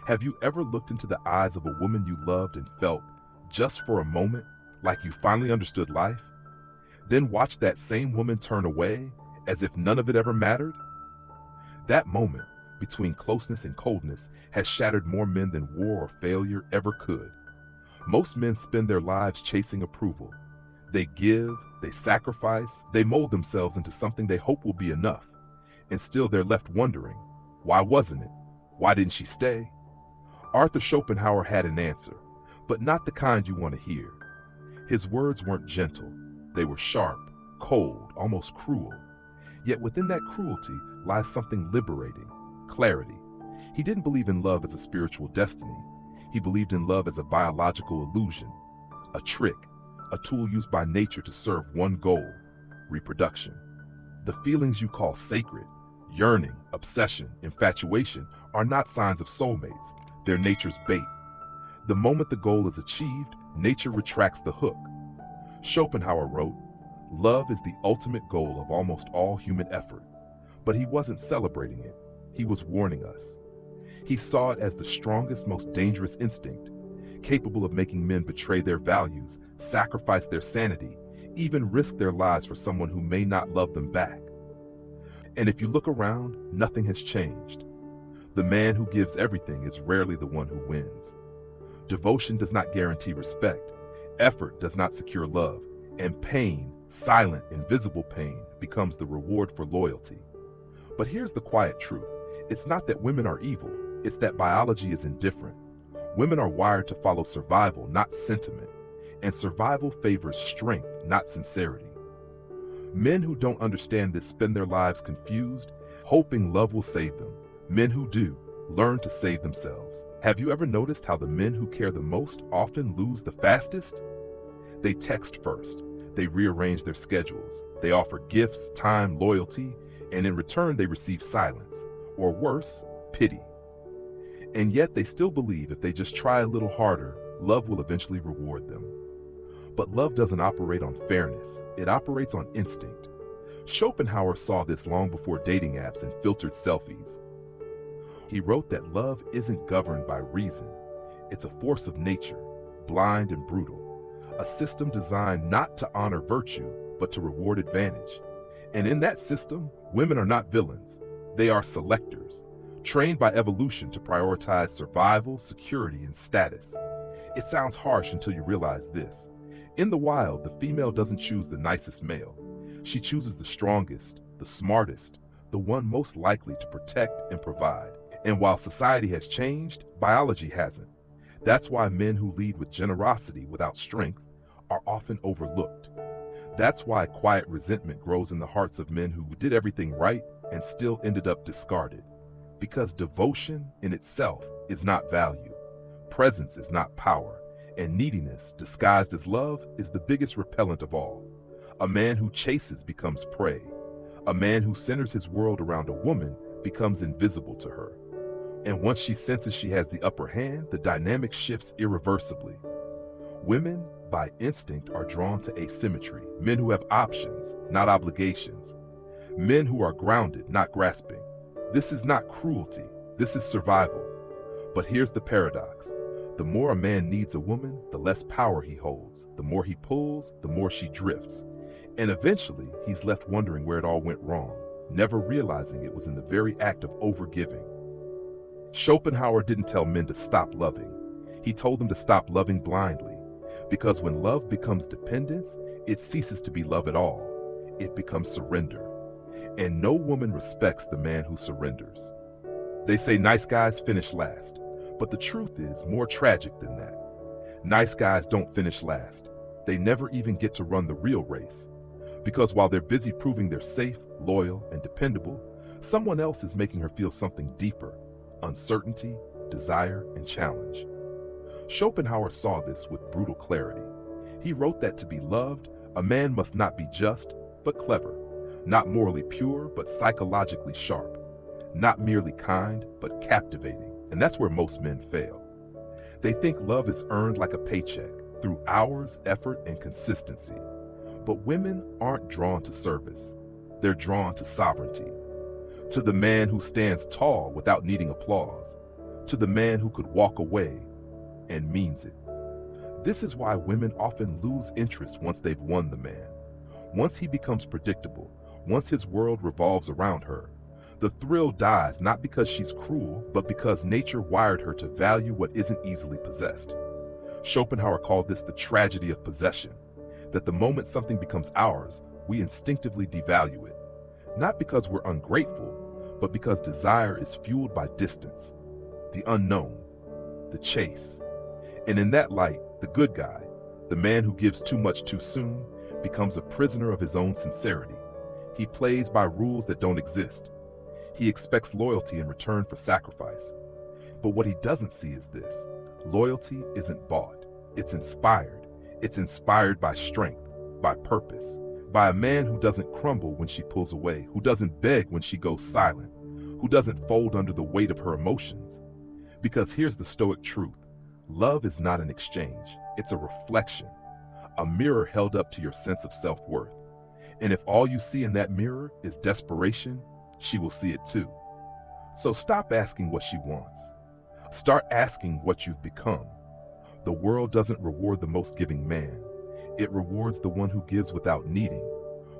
Have you ever looked into the eyes of a woman you loved and felt, just for a moment, like you finally understood life? Then watch that same woman turn away as if none of it ever mattered? That moment, between closeness and coldness, has shattered more men than war or failure ever could. Most men spend their lives chasing approval. They give, they sacrifice, they mold themselves into something they hope will be enough. And still they're left wondering, why wasn't it? Why didn't she stay? Arthur Schopenhauer had an answer, but not the kind you want to hear. His words weren't gentle. They were sharp, cold, almost cruel. Yet within that cruelty lies something liberating, clarity. He didn't believe in love as a spiritual destiny. He believed in love as a biological illusion, a trick, a tool used by nature to serve one goal: reproduction. The feelings you call sacred, yearning, obsession, infatuation, are not signs of soulmates. They're nature's bait. The moment the goal is achieved, nature retracts the hook. Schopenhauer wrote, "Love is the ultimate goal of almost all human effort." But he wasn't celebrating it. He was warning us. He saw it as the strongest, most dangerous instinct, capable of making men betray their values, sacrifice their sanity, even risk their lives for someone who may not love them back. And if you look around, nothing has changed. The man who gives everything is rarely the one who wins. Devotion does not guarantee respect. Effort does not secure love. And pain, silent, invisible pain, becomes the reward for loyalty. But here's the quiet truth. It's not that women are evil. It's that biology is indifferent. Women are wired to follow survival, not sentiment. And survival favors strength, not sincerity. Men who don't understand this spend their lives confused, hoping love will save them. Men who do, learn to save themselves. Have you ever noticed how the men who care the most often lose the fastest? They text first. They rearrange their schedules. They offer gifts, time, loyalty, and in return they receive silence, or worse, pity. And yet they still believe if they just try a little harder, love will eventually reward them. But love doesn't operate on fairness. It operates on instinct. Schopenhauer saw this long before dating apps and filtered selfies. He wrote that love isn't governed by reason. It's a force of nature, blind and brutal. A system designed not to honor virtue, but to reward advantage. And in that system, women are not villains. They are selectors, trained by evolution to prioritize survival, security, and status. It sounds harsh until you realize this. In the wild, the female doesn't choose the nicest male. She chooses the strongest, the smartest, the one most likely to protect and provide. And while society has changed, biology hasn't. That's why men who lead with generosity without strength are often overlooked. That's why quiet resentment grows in the hearts of men who did everything right and still ended up discarded. Because devotion in itself is not value. Presence is not power. And neediness, disguised as love, is the biggest repellent of all. A man who chases becomes prey. A man who centers his world around a woman becomes invisible to her. And once she senses she has the upper hand, the dynamic shifts irreversibly. Women, by instinct, are drawn to asymmetry. Men who have options, not obligations. Men who are grounded, not grasping. This is not cruelty. This is survival. But here's the paradox. The more a man needs a woman, the less power he holds. The more he pulls, the more she drifts. And eventually, he's left wondering where it all went wrong, never realizing it was in the very act of overgiving. Schopenhauer didn't tell men to stop loving. He told them to stop loving blindly. Because when love becomes dependence, it ceases to be love at all. It becomes surrender. And no woman respects the man who surrenders. They say nice guys finish last. But the truth is more tragic than that. Nice guys don't finish last. They never even get to run the real race. Because while they're busy proving they're safe, loyal, and dependable, someone else is making her feel something deeper: uncertainty, desire, and challenge. Schopenhauer saw this with brutal clarity. He wrote that to be loved, a man must not be just, but clever, not morally pure, but psychologically sharp, not merely kind, but captivating. And that's where most men fail. They think love is earned like a paycheck, through hours, effort, and consistency. But women aren't drawn to service. They're drawn to sovereignty. To the man who stands tall without needing applause. to the man who could walk away and means it. This is why women often lose interest once they've won the man. Once he becomes predictable, once his world revolves around her, the thrill dies not because she's cruel, but because nature wired her to value what isn't easily possessed. Schopenhauer called this the tragedy of possession, that the moment something becomes ours, we instinctively devalue it. Not because we're ungrateful, but because desire is fueled by distance, the unknown, the chase. And in that light, the good guy, the man who gives too much too soon, becomes a prisoner of his own sincerity. He plays by rules that don't exist. He expects loyalty in return for sacrifice. But what he doesn't see is this: loyalty isn't bought, it's inspired. It's inspired by strength, by purpose, by a man who doesn't crumble when she pulls away, who doesn't beg when she goes silent, who doesn't fold under the weight of her emotions. Because here's the Stoic truth: love is not an exchange, it's a reflection, a mirror held up to your sense of self-worth. And if all you see in that mirror is desperation, she will see it too. So stop asking what she wants. Start asking what you've become. The world doesn't reward the most giving man. It rewards the one who gives without needing,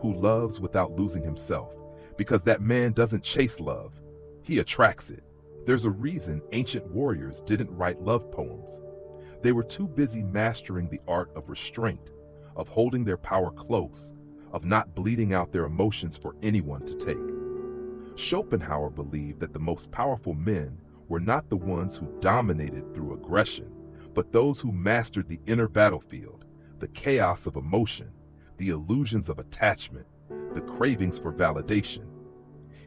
who loves without losing himself, because that man doesn't chase love, he attracts it. There's a reason ancient warriors didn't write love poems. They were too busy mastering the art of restraint, of holding their power close, of not bleeding out their emotions for anyone to take. Schopenhauer believed that the most powerful men were not the ones who dominated through aggression, but those who mastered the inner battlefield, the chaos of emotion, the illusions of attachment, the cravings for validation.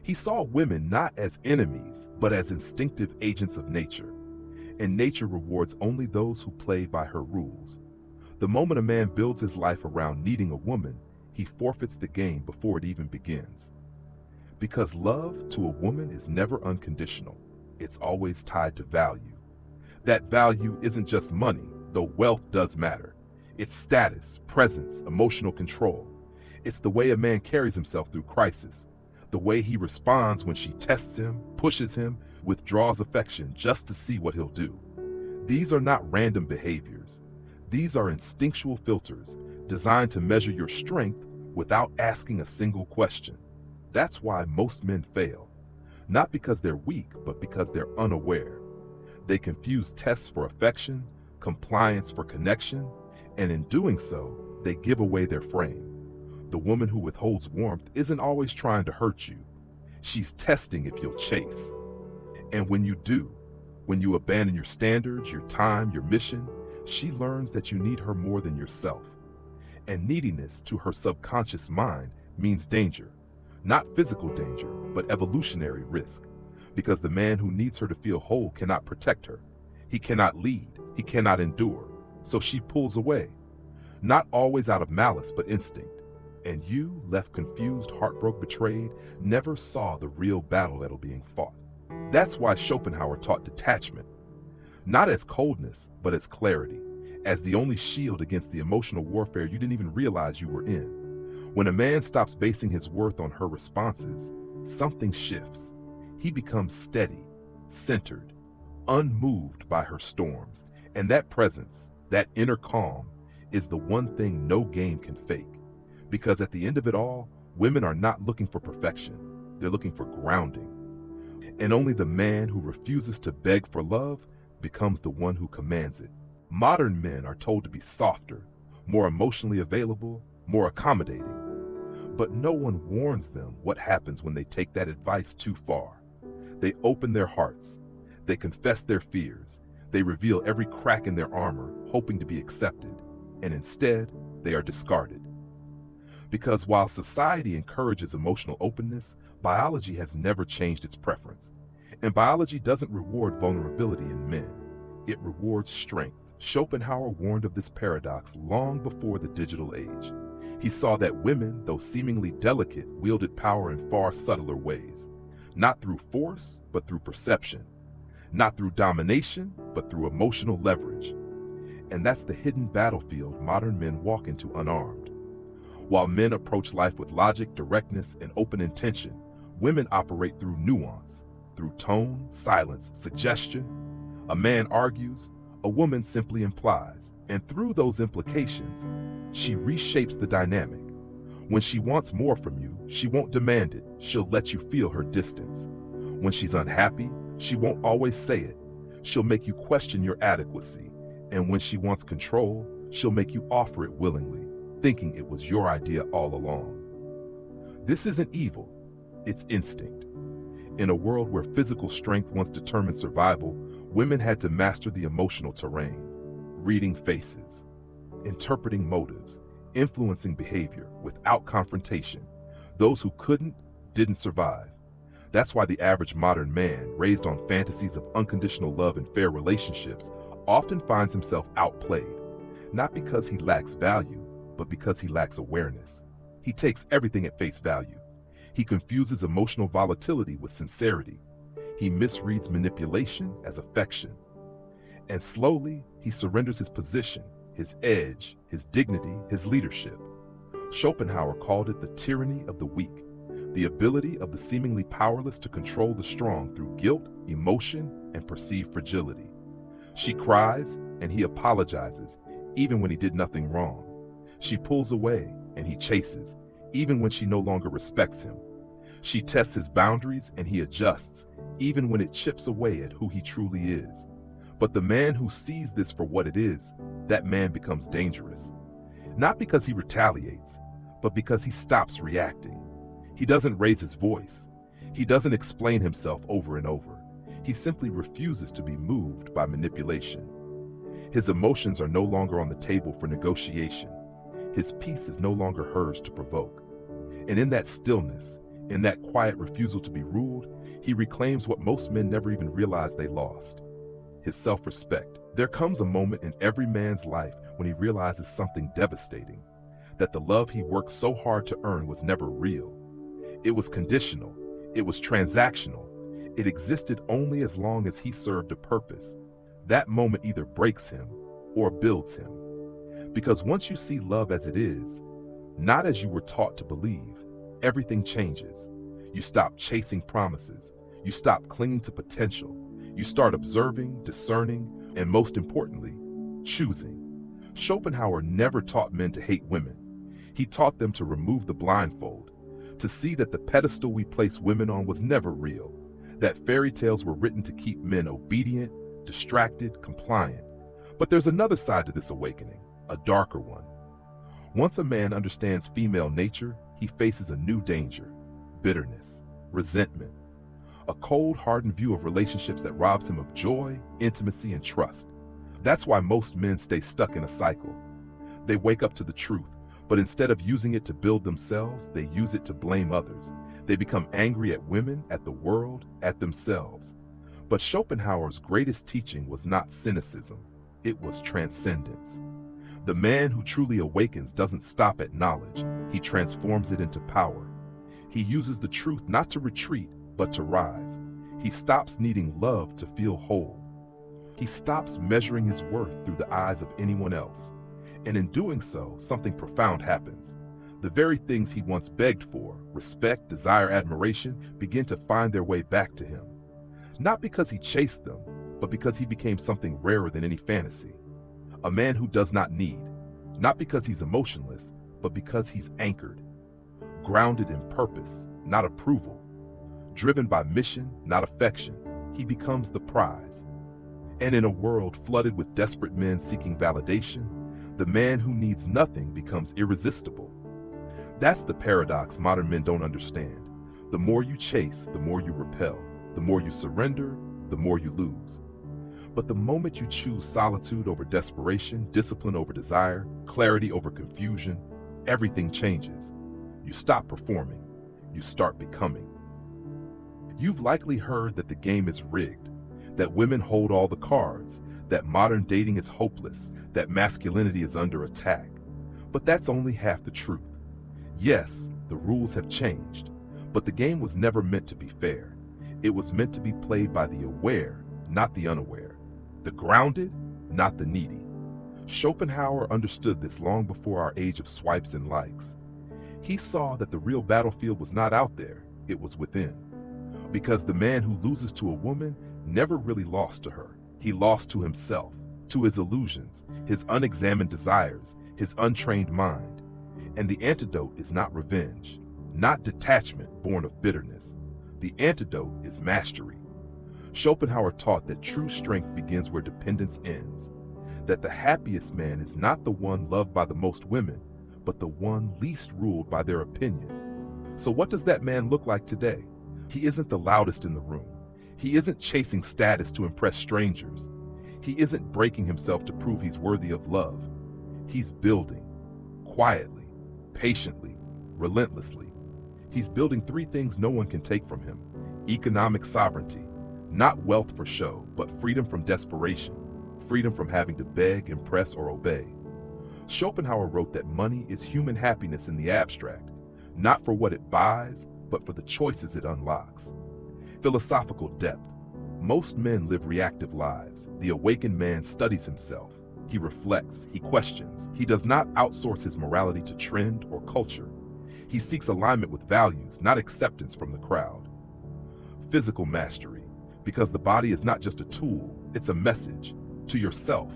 He saw women not as enemies, but as instinctive agents of nature. And nature rewards only those who play by her rules. The moment a man builds his life around needing a woman, he forfeits the game before it even begins. Because love to a woman is never unconditional. It's always tied to value. That value isn't just money, though wealth does matter. It's status, presence, emotional control. It's the way a man carries himself through crisis, the way he responds when she tests him, pushes him, withdraws affection just to see what he'll do. These are not random behaviors. These are instinctual filters designed to measure your strength without asking a single question. That's why most men fail. Not because they're weak, but because they're unaware. They confuse tests for affection, compliance for connection, and in doing so, they give away their frame. The woman who withholds warmth isn't always trying to hurt you. She's testing if you'll chase. And when you do, when you abandon your standards, your time, your mission, she learns that you need her more than yourself. And neediness to her subconscious mind means danger. Not physical danger, but evolutionary risk. Because the man who needs her to feel whole cannot protect her. He cannot lead. He cannot endure. So she pulls away. Not always out of malice, but instinct. And you, left confused, heartbroken, betrayed, never saw the real battle that'll being fought. That's why Schopenhauer taught detachment. Not as coldness, but as clarity. As the only shield against the emotional warfare you didn't even realize you were in. When a man stops basing his worth on her responses, something shifts. He becomes steady, centered, unmoved by her storms. And that presence, that inner calm, is the one thing no game can fake. Because at the end of it all, women are not looking for perfection. They're looking for grounding. And only the man who refuses to beg for love becomes the one who commands it. Modern men are told to be softer, more emotionally available, more accommodating. But no one warns them what happens when they take that advice too far. They open their hearts. They confess their fears. They reveal every crack in their armor, hoping to be accepted. And instead, they are discarded. Because while society encourages emotional openness, biology has never changed its preference. And biology doesn't reward vulnerability in men. It rewards strength. Schopenhauer warned of this paradox long before the digital age. He saw that women, though seemingly delicate, wielded power in far subtler ways. Not through force, but through perception. Not through domination, but through emotional leverage. And that's the hidden battlefield modern men walk into unarmed. While men approach life with logic, directness, and open intention, women operate through nuance, through tone, silence, suggestion, A man argues, a woman simply implies, and through those implications, she reshapes the dynamic. When she wants more from you, she won't demand it, she'll let you feel her distance. When she's unhappy, she won't always say it, she'll make you question your adequacy. And when she wants control, she'll make you offer it willingly, thinking it was your idea all along. This isn't evil, it's instinct. In a world where physical strength once determined survival, women had to master the emotional terrain, reading faces, interpreting motives, influencing behavior without confrontation. Those who couldn't, didn't survive. That's why the average modern man, raised on fantasies of unconditional love and fair relationships, often finds himself outplayed, not because he lacks value, but because he lacks awareness. He takes everything at face value. He confuses emotional volatility with sincerity. He misreads manipulation as affection. And slowly, he surrenders his position, his edge, his dignity, his leadership. Schopenhauer called it the tyranny of the weak, the ability of the seemingly powerless to control the strong through guilt, emotion, and perceived fragility. She cries, and he apologizes, even when he did nothing wrong. She pulls away, and he chases, even when she no longer respects him. She tests his boundaries, and he adjusts, even when it chips away at who he truly is. But the man who sees this for what it is, that man becomes dangerous. Not because he retaliates, but because he stops reacting. He doesn't raise his voice. He doesn't explain himself over and over. He simply refuses to be moved by manipulation. His emotions are no longer on the table for negotiation. His peace is no longer hers to provoke. And in that stillness, in that quiet refusal to be ruled, he reclaims what most men never even realized they lost: his self-respect. There comes a moment in every man's life when he realizes something devastating, that the love he worked so hard to earn was never real. It was conditional. It was transactional. It existed only as long as he served a purpose. That moment either breaks him or builds him. Because once you see love as it is, not as you were taught to believe, everything changes. You stop chasing promises. You stop clinging to potential. You start observing, discerning, and most importantly, choosing. Schopenhauer never taught men to hate women. He taught them to remove the blindfold, to see that the pedestal we place women on was never real, that fairy tales were written to keep men obedient, distracted, compliant. But there's another side to this awakening, a darker one. Once a man understands female nature, he faces a new danger: bitterness, resentment, a cold, hardened view of relationships that robs him of joy, intimacy, and trust. That's why most men stay stuck in a cycle. They wake up to the truth, but instead of using it to build themselves, they use it to blame others. They become angry at women, at the world, at themselves. But Schopenhauer's greatest teaching was not cynicism, it was transcendence. The man who truly awakens doesn't stop at knowledge, he transforms it into power. He uses the truth not to retreat, but to rise. He stops needing love to feel whole. He stops measuring his worth through the eyes of anyone else. And in doing so, something profound happens. The very things he once begged for, respect, desire, admiration, begin to find their way back to him. Not because he chased them, but because he became something rarer than any fantasy. A man who does not need, not because he's emotionless, but because he's anchored. Grounded in purpose, not approval. Driven by mission, not affection, he becomes the prize. And in a world flooded with desperate men seeking validation, the man who needs nothing becomes irresistible. That's the paradox modern men don't understand. The more you chase, the more you repel. The more you surrender, the more you lose. But the moment you choose solitude over desperation, discipline over desire, clarity over confusion, everything changes. You stop performing. You start becoming. You've likely heard that the game is rigged, that women hold all the cards, that modern dating is hopeless, that masculinity is under attack. But that's only half the truth. Yes, the rules have changed, but the game was never meant to be fair. It was meant to be played by the aware, not the unaware, the grounded, not the needy. Schopenhauer understood this long before our age of swipes and likes. He saw that the real battlefield was not out there, it was within. Because the man who loses to a woman never really lost to her. He lost to himself, to his illusions, his unexamined desires, his untrained mind. And the antidote is not revenge, not detachment born of bitterness. The antidote is mastery. Schopenhauer taught that true strength begins where dependence ends, that the happiest man is not the one loved by the most women, but the one least ruled by their opinion. So what does that man look like today? He isn't the loudest in the room. He isn't chasing status to impress strangers. He isn't breaking himself to prove he's worthy of love. He's building, quietly, patiently, relentlessly. He's building three things no one can take from him: economic sovereignty, not wealth for show, but freedom from desperation, freedom from having to beg, impress, or obey. Schopenhauer wrote that money is human happiness in the abstract, not for what it buys, but for the choices it unlocks. Philosophical depth. Most men live reactive lives. The awakened man studies himself. He reflects, he questions. He does not outsource his morality to trend or culture. He seeks alignment with values, not acceptance from the crowd. Physical mastery, because the body is not just a tool, it's a message to yourself,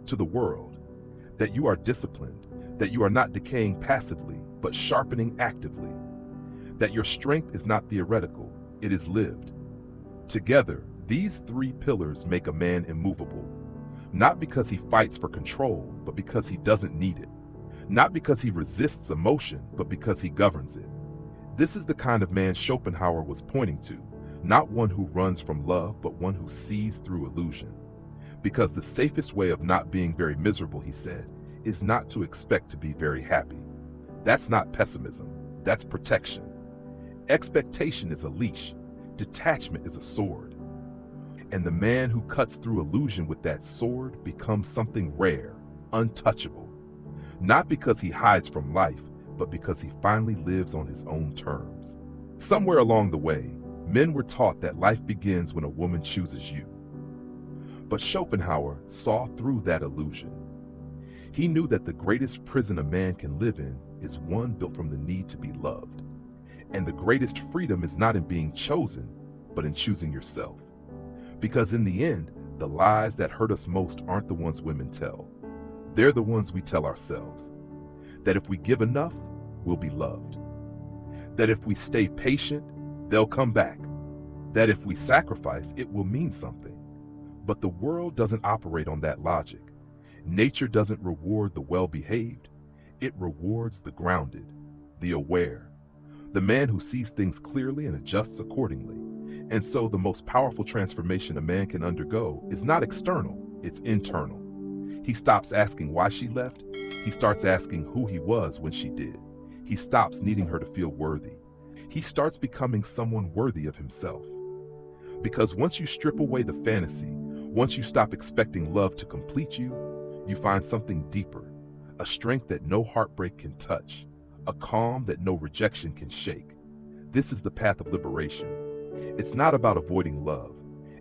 to the world, that you are disciplined, that you are not decaying passively, but sharpening actively, that your strength is not theoretical, it is lived. Together, these three pillars make a man immovable, not because he fights for control, but because he doesn't need it. Not because he resists emotion, but because he governs it. This is the kind of man Schopenhauer was pointing to, not one who runs from love, but one who sees through illusion. Because the safest way of not being very miserable, he said, is not to expect to be very happy. That's not pessimism, that's protection. Expectation is a leash, detachment is a sword. And the man who cuts through illusion with that sword becomes something rare, untouchable. Not because he hides from life, but because he finally lives on his own terms. Somewhere along the way, men were taught that life begins when a woman chooses you. But Schopenhauer saw through that illusion. He knew that the greatest prison a man can live in is one built from the need to be loved. And the greatest freedom is not in being chosen, but in choosing yourself. Because in the end, the lies that hurt us most aren't the ones women tell. They're the ones we tell ourselves. That if we give enough, we'll be loved. That if we stay patient, they'll come back. That if we sacrifice, it will mean something. But the world doesn't operate on that logic. Nature doesn't reward the well-behaved. It rewards the grounded, the aware, the man who sees things clearly and adjusts accordingly. And so the most powerful transformation a man can undergo is not external, it's internal. He stops asking why she left. He starts asking who he was when she did. He stops needing her to feel worthy. He starts becoming someone worthy of himself. Because once you strip away the fantasy, once you stop expecting love to complete you, you find something deeper, a strength that no heartbreak can touch, a calm that no rejection can shake. This is the path of liberation. It's not about avoiding love.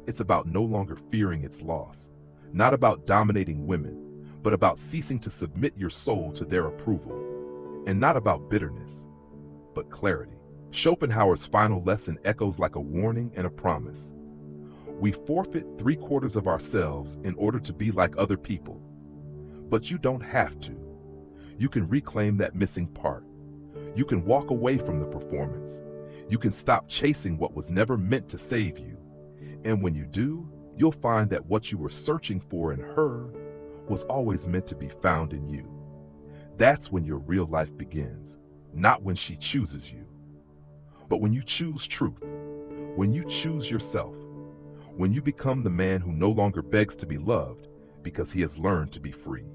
It's about no longer fearing its loss. Not about dominating women, but about ceasing to submit your soul to their approval. And not about bitterness, but clarity. Schopenhauer's final lesson echoes like a warning and a promise. We forfeit 3/4 of ourselves in order to be like other people. But you don't have to. You can reclaim that missing part. You can walk away from the performance. You can stop chasing what was never meant to save you. And when you do, you'll find that what you were searching for in her was always meant to be found in you. That's when your real life begins, not when she chooses you, but when you choose truth, when you choose yourself, when you become the man who no longer begs to be loved because he has learned to be free.